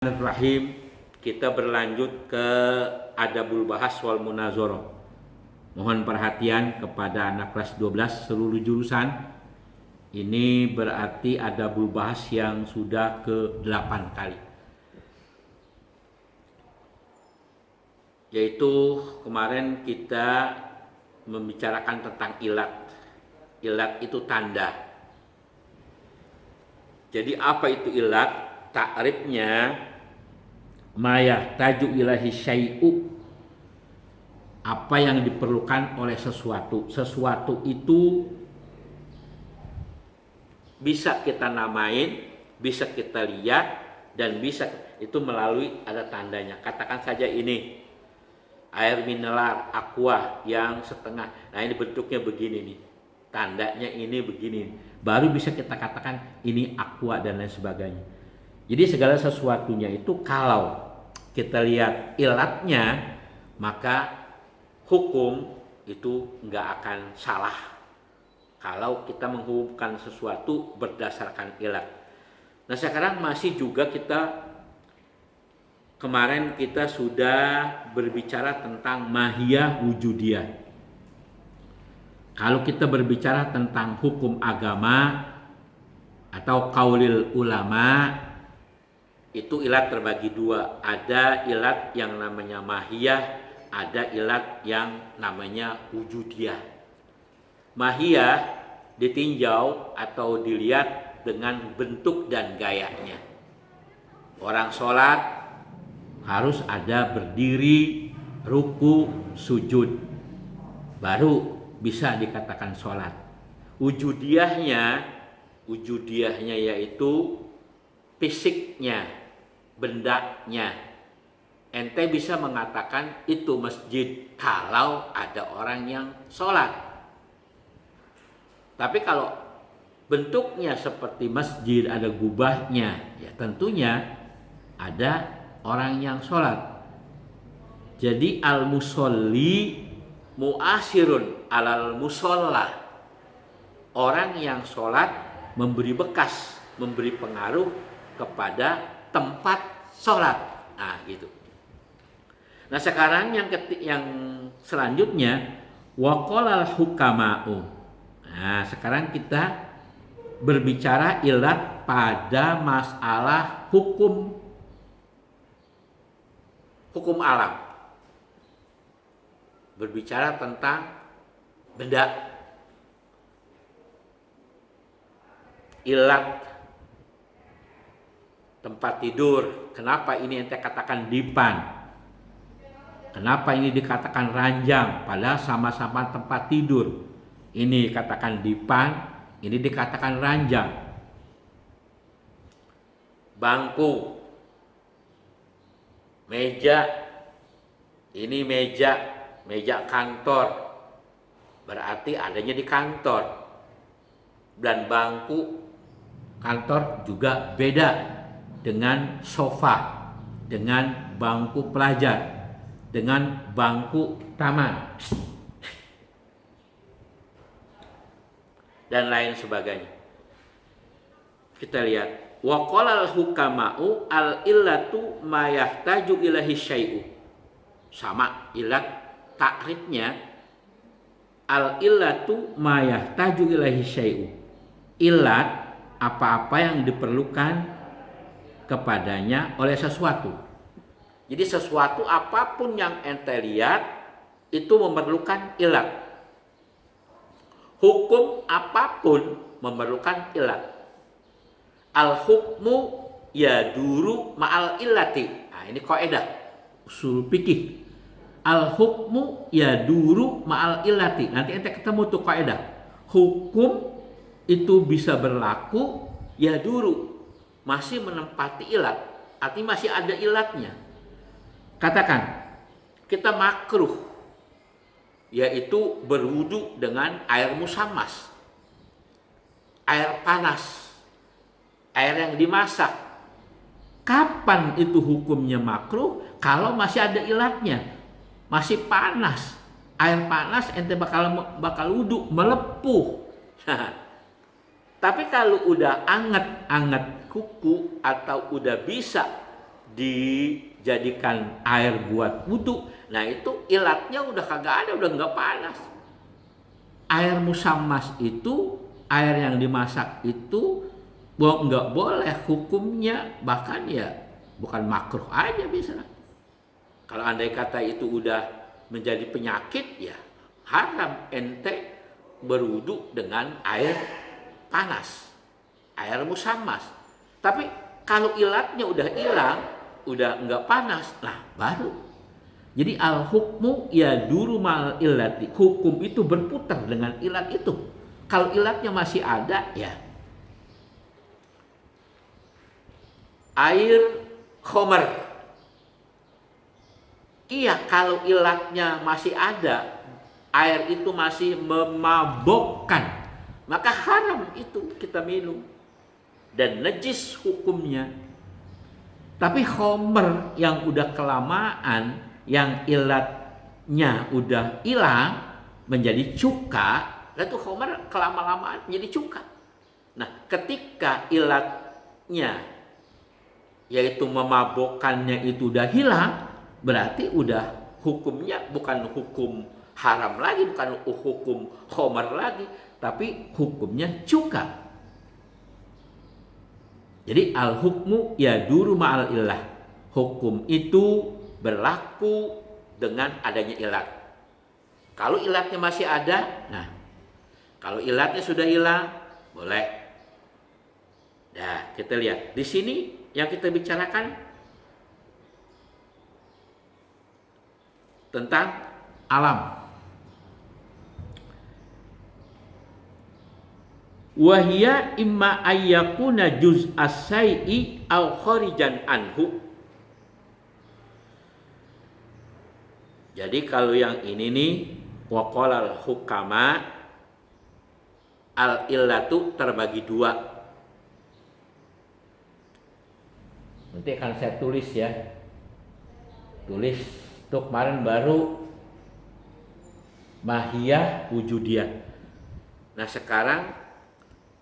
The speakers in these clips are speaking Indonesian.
Bismillahirrahmanirrahim. Kita berlanjut ke Adabul Bahas wal Munazarah. Mohon perhatian kepada anak kelas 12 seluruh jurusan. Ini berarti Adabul Bahas yang sudah ke-8 kali. Yaitu kemarin kita membicarakan tentang ilat. Ilat itu tanda. Jadi apa itu ilat? Ta'rifnya mayah taju ilahi syai'u, apa yang diperlukan oleh sesuatu. Sesuatu itu bisa kita namain, bisa kita lihat, dan bisa itu melalui ada tandanya. Katakan saja ini air mineral aqua yang setengah, nah ini bentuknya begini nih, tandanya ini begini, baru bisa kita katakan ini aqua dan lain sebagainya. Jadi segala sesuatunya itu kalau kita lihat ilatnya, maka hukum itu nggak akan salah kalau kita menghubungkan sesuatu berdasarkan ilat. Nah sekarang masih juga kemarin kita sudah berbicara tentang mahiyah wujudiyah. Kalau kita berbicara tentang hukum agama atau qaulil ulama, itu ilat terbagi dua. Ada ilat yang namanya mahiyah, ada ilat yang namanya wujudiyah. Mahiyah ditinjau atau dilihat dengan bentuk dan gayanya. Orang sholat harus ada berdiri, ruku, sujud, baru bisa dikatakan sholat. Wujudiyahnya yaitu fisiknya, bendanya. Ente bisa mengatakan itu masjid kalau ada orang yang sholat. Tapi kalau bentuknya seperti masjid, ada gubahnya, ya tentunya ada orang yang sholat. Jadi al-musolli mu'asirun alal musolla. Orang yang sholat memberi bekas, memberi pengaruh kepada tempat sholat. Nah gitu. Nah sekarang yang selanjutnya waqalal hukama'u. Nah sekarang kita berbicara ilat pada masalah hukum alam. Berbicara tentang benda. Ilat tempat tidur. Kenapa ini ente katakan dipan? Kenapa ini dikatakan ranjang? Padahal sama-sama tempat tidur. Ini katakan dipan, ini dikatakan ranjang. Bangku, meja, ini meja kantor. Berarti adanya di kantor. Dan bangku kantor juga beda dengan sofa, dengan bangku pelajar, dengan bangku taman, dan lain sebagainya. Kita lihat waqalal hukama'u al illatu ma yahtaju ilahi syai'u. Sama ilat takrifnya al illatu ma yahtaju ilahi syai'u. Ilat apa-apa yang diperlukan kepadanya oleh sesuatu. Jadi sesuatu apapun yang ente lihat itu memerlukan ilat. Hukum apapun memerlukan ilat. Al hukmu yaduru ma'al illati. Nah ini kaidah usul fikih. Al hukmu yaduru ma'al illati. Nanti ente ketemu tuh kaidah. Hukum itu bisa berlaku yaduru, masih menempati ilat, artinya masih ada ilatnya. Katakan kita makruh, yaitu berwudu dengan air musammas, air panas, air yang dimasak. Kapan itu hukumnya makruh? Kalau masih ada ilatnya, masih panas, air panas ente bakal wudu melepuh. Tapi kalau udah anget kuku atau udah bisa dijadikan air buat wudhu, nah itu ilatnya udah kagak ada, udah nggak panas. Air musammas itu, air yang dimasak itu nggak boleh hukumnya, bahkan ya bukan makruh aja bisa. Kalau andai kata itu udah menjadi penyakit, ya haram ente berwudu dengan air panas, air musammas. Tapi kalau ilatnya udah hilang, udah nggak panas, nah baru. Jadi al hukmu ya duru mal ilati, hukum itu berputar dengan ilat itu. Kalau ilatnya masih ada, ya air khomer. Iya, kalau ilatnya masih ada, air itu masih memabokkan, maka haram itu kita minum dan najis hukumnya. Tapi khomer yang udah kelamaan, yang ilatnya udah hilang menjadi cuka, itu khomer kelama-lamaan menjadi cuka. Nah, ketika ilatnya yaitu memabokkannya itu udah hilang, berarti udah hukumnya bukan hukum haram lagi, bukan hukum khomer lagi, tapi hukumnya cuka. Jadi al hukmu ya duru ma'al illah, hukum itu berlaku dengan adanya ilat. Kalau ilatnya masih ada, nah kalau ilatnya sudah hilang, boleh. Nah, kita lihat di sini yang kita bicarakan tentang alam. Wahia imma ayyakuna juz as-sai'i aw kharijan anhu. Jadi kalau yang ini nih, waqalal hukama al illatu terbagi dua. Nanti akan saya tulis ya. Tulis tuh kemarin baru mahiyah wujudiyah. Nah sekarang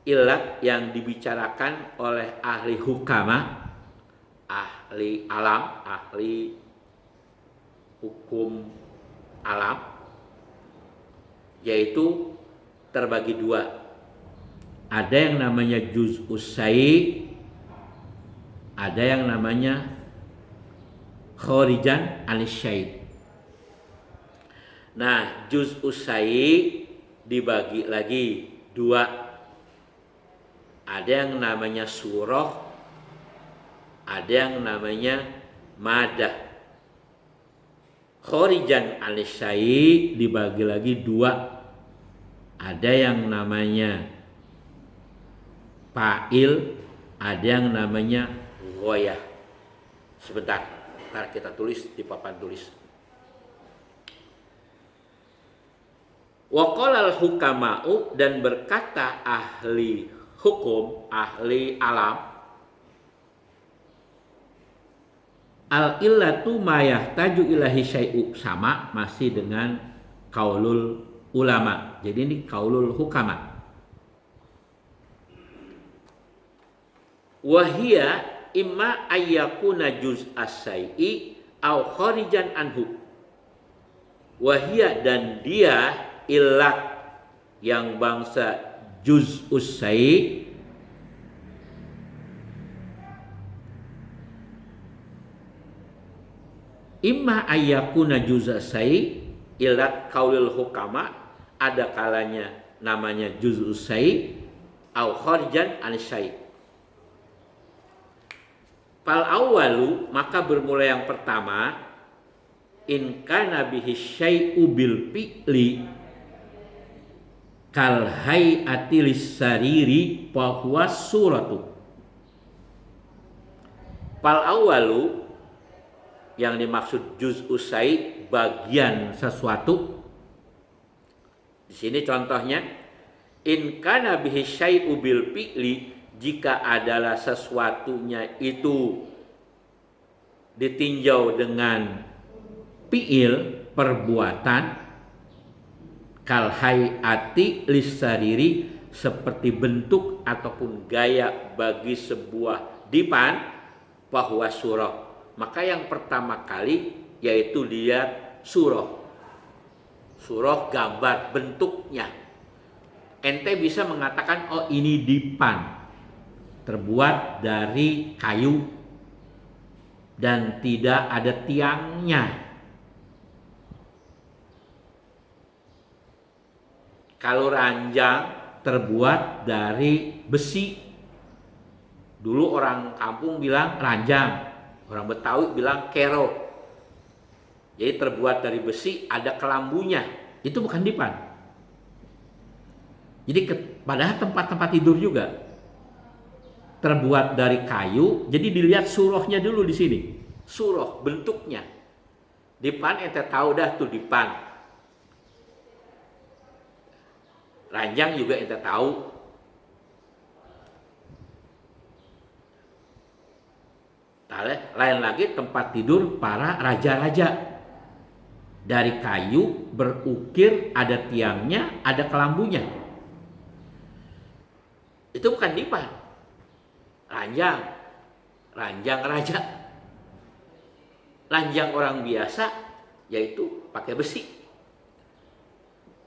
ilat yang dibicarakan oleh ahli hukama, ahli alam, ahli hukum alam, yaitu terbagi dua. Ada yang namanya juz'us sai', ada yang namanya kharijan anis syai'. Nah, juz'us sai' dibagi lagi dua. Ada yang namanya surah, ada yang namanya madah. Kharijan anis syai' dibagi lagi dua. Ada yang namanya fa'il, ada yang namanya ghoyah. Sebentar, ntar kita tulis di papan tulis. Wa qala al-hukama'u, dan berkata ahli hukum, ahli alam, al-illatu ma yahtaju ilahi syai'u, sama masih dengan qaulul ulama. Jadi ini qaulul hukama. Wahia imma ayyakuna juz as-sai'i au kharijan anhu. Wahia, dan dia illat yang bangsa juz usai, imma ayyakuna juz usai illat qaulul hukama, ada kalanya namanya juz usai au kharijan an syai'. Fal awwalu, maka bermula yang pertama, in kana bihi syai'u bil fi'li kal hay'ati lis-sariri fa huwa suratu. Fal awwalu, yang dimaksud juz'us sai', bagian sesuatu. Di sini contohnya, in kana bihi syai'u bil fi'li, jika adalah sesuatunya itu ditinjau dengan fi'il, perbuatan, kal hayati lisariri, seperti bentuk ataupun gaya bagi sebuah dipan, bahwa surah, Maka yang pertama kali yaitu lihat surah. Surah gambar bentuknya. Ente bisa mengatakan, oh ini dipan, terbuat dari kayu dan tidak ada tiangnya. Kalau ranjang terbuat dari besi. Dulu orang kampung bilang ranjang, orang Betawi bilang kero. Jadi terbuat dari besi, ada kelambunya. Itu bukan dipan. Jadi padahal tempat-tempat tidur juga terbuat dari kayu. Jadi dilihat surahnya dulu di sini. Surah bentuknya. Dipan ente tahu dah tuh dipan. Ranjang juga ente tahu. Lain lagi tempat tidur para raja-raja. Dari kayu berukir, ada tiangnya, ada kelambunya. Itu bukan dipan. Ranjang raja. Ranjang orang biasa yaitu pakai besi.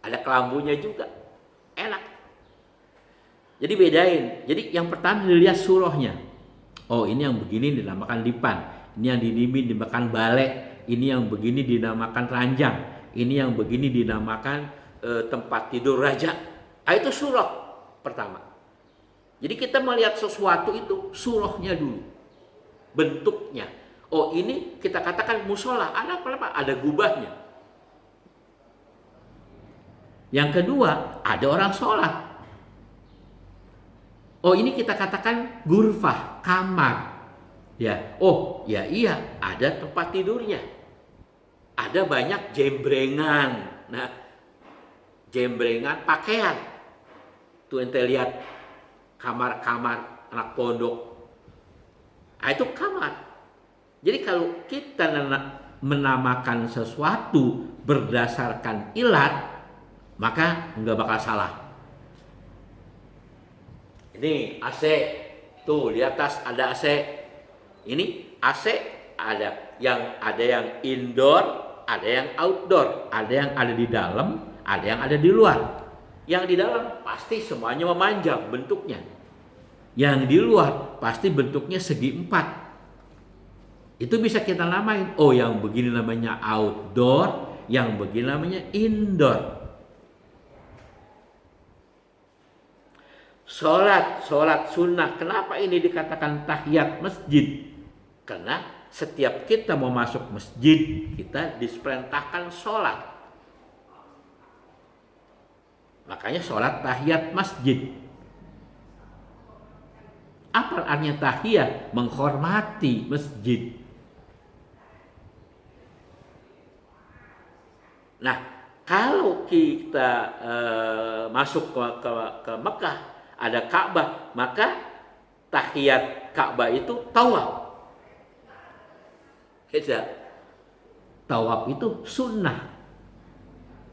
Ada kelambunya juga. Enak. Jadi bedain. Jadi yang pertama dilihat surahnya. Oh, ini yang begini dinamakan dipan. Ini yang dinamakan balek. Ini yang begini dinamakan ranjang. Ini yang begini dinamakan tempat tidur raja. Itu surah pertama. Jadi kita melihat sesuatu itu surahnya dulu. Bentuknya. Oh, ini kita katakan musola. Ada apa? Ada gubahnya. Yang kedua, ada orang sholat. Oh, ini kita katakan gurfah, kamar. Ya, oh, ya iya, ada tempat tidurnya. Ada banyak jembrengan. Nah, jembrengan pakaian. Tuh ente lihat kamar-kamar anak pondok. Itu kamar. Jadi kalau kita menamakan sesuatu berdasarkan ilat, maka nggak bakal salah. Ini AC, tuh di atas ada AC. Ini AC ada yang indoor, ada yang outdoor, ada yang ada di dalam, ada yang ada di luar. Yang di dalam pasti semuanya memanjang bentuknya. Yang di luar pasti bentuknya segi empat. Itu bisa kita namain. Oh, yang begini namanya outdoor, yang begini namanya indoor. Sholat sunnah. Kenapa ini dikatakan tahiyat masjid? Karena setiap kita mau masuk masjid, kita diperintahkan sholat. Makanya sholat tahiyat masjid. Apa artinya tahiyat? Menghormati masjid. Nah, kalau kita masuk ke Mekah, ada Ka'bah, maka tahiyat Ka'bah itu tawaf. Tawaf itu sunnah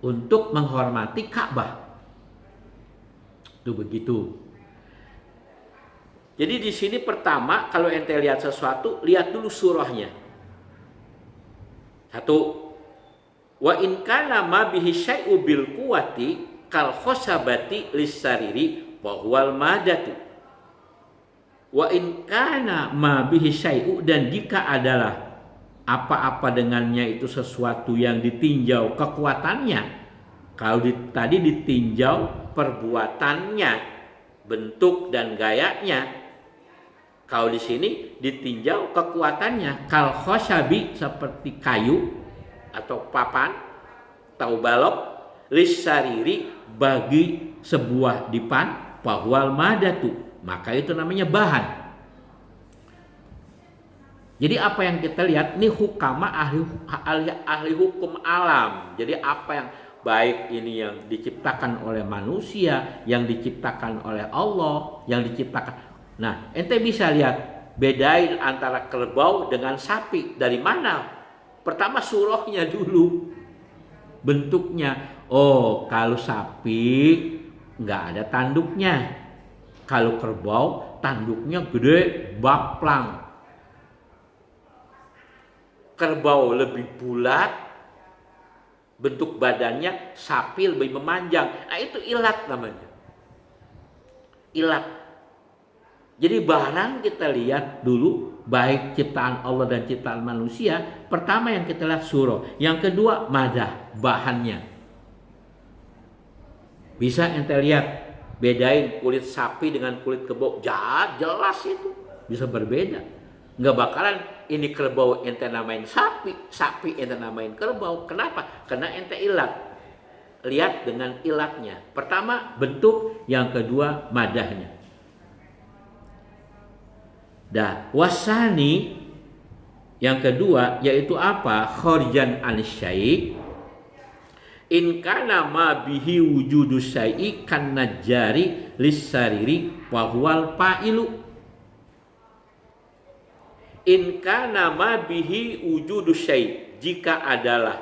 untuk menghormati Ka'bah. Itu begitu. Jadi di sini pertama kalau ente lihat sesuatu, lihat dulu surahnya. Satu, wa in kana ma bihi syai'u bil quwati kal khosabati lisariri wa huwal madatu. Wa in kana ma bihi syai'u, dan jika adalah apa-apa dengannya itu sesuatu yang ditinjau kekuatannya. Kalau tadi ditinjau perbuatannya, bentuk dan gayanya. Kalau di sini ditinjau kekuatannya. Kal khoshabi, seperti kayu atau papan atau balok, lisariri, bagi sebuah dipan, bahwal madatu, maka itu namanya bahan. Jadi apa yang kita lihat ini hukama ahli hukum alam. Jadi apa yang baik ini yang diciptakan oleh manusia, yang diciptakan oleh Allah, yang diciptakan. Nah, ente bisa lihat bedain antara kerbau dengan sapi. Dari mana? Pertama surahnya dulu, bentuknya. Oh, kalau sapi nggak ada tanduknya. Kalau kerbau tanduknya gede, baplang. kerbau lebih bulat, bentuk badannya, sapi lebih memanjang. Nah itu ilat namanya. Ilat. Jadi barang kita lihat dulu, baik ciptaan Allah dan ciptaan manusia, pertama yang kita lihat surah, yang kedua madah, bahannya. Bisa ente lihat, bedain kulit sapi dengan kulit kerbau, jelas itu, bisa berbeda. Nggak bakalan ini kerbau ente namain sapi, sapi ente namain kerbau. Kenapa? Karena ente ilat. Lihat dengan ilatnya. Pertama bentuk, yang kedua madahnya. Dah, wasani yang kedua yaitu apa? Khorjan al-syai' in kana ma bihi wujudu syai' kan najari lis-sariri wa huwal fa'ilu. In kana ma bihi wujudu syai', jika adalah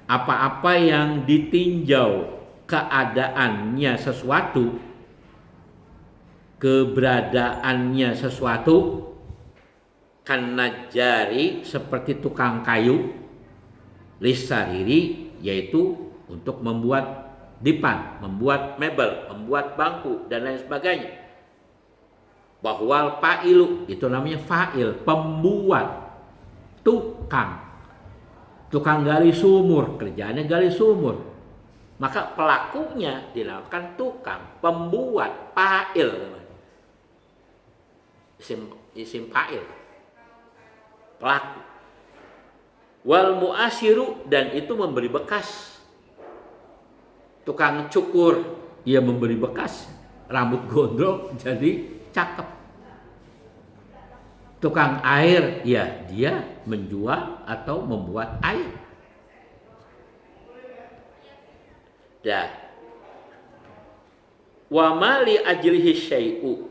apa-apa yang ditinjau keadaannya sesuatu, keberadaannya sesuatu, kan najari seperti tukang kayu, lisariri yaitu untuk membuat dipan, membuat mebel, membuat bangku dan lain sebagainya. Bahwal fa'ilu, itu namanya fa'il, pembuat, tukang gali sumur, kerjaannya gali sumur, maka pelakunya dinamakan tukang, pembuat, fa'il, isim fa'il, pelaku. Wal mu'asiru, dan itu memberi bekas, tukang cukur, ia memberi bekas, rambut gondrong jadi cakep. Tukang air, ya dia menjual atau membuat air. Dah. Wa mali ajlihi syai'u.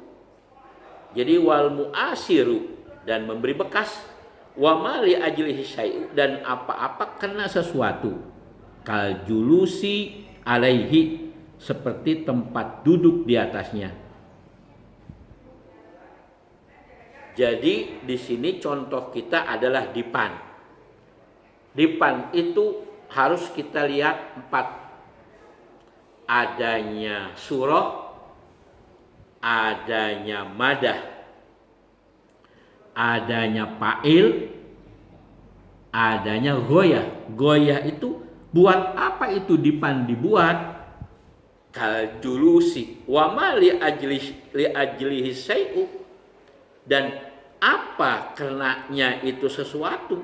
Jadi wal mu'asiru, dan memberi bekas. Wa mali ajlihi syai'u, dan apa-apa kena sesuatu. Kal julusi alaihi, seperti tempat duduk di atasnya. Jadi di sini contoh kita adalah dipan. Dipan itu harus kita lihat 4. Adanya surah, adanya madah, adanya fa'il, adanya goyah. Goyah itu buat apa itu dipan dibuat? Kal julusi wa ma li ajlihi syai'u, dan apa karenanya itu sesuatu.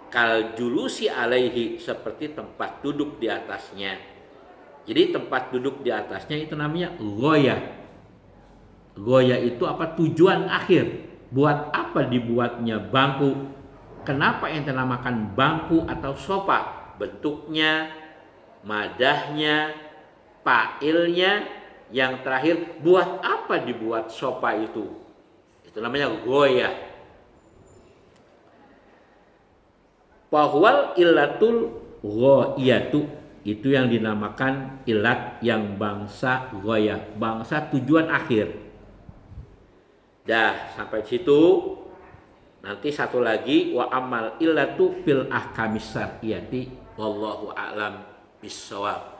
Kal julusi alaihi, seperti tempat duduk di atasnya. Jadi tempat duduk di atasnya itu namanya goyah. Goyah itu apa? Tujuan akhir. Buat apa dibuatnya bangku? Kenapa ente namakan bangku atau sofa? Bentuknya, madahnya, fa'ilnya, yang terakhir buat apa dibuat sofa itu? Itu namanya goyah. Bahwal illatul ghoiyatu, itu yang dinamakan ilat yang bangsa goyah, bangsa tujuan akhir. Dah sampai situ. Nanti satu lagi, wa amal illatu fil ahkamis syar'iyyati wallahu a'lam bissawab.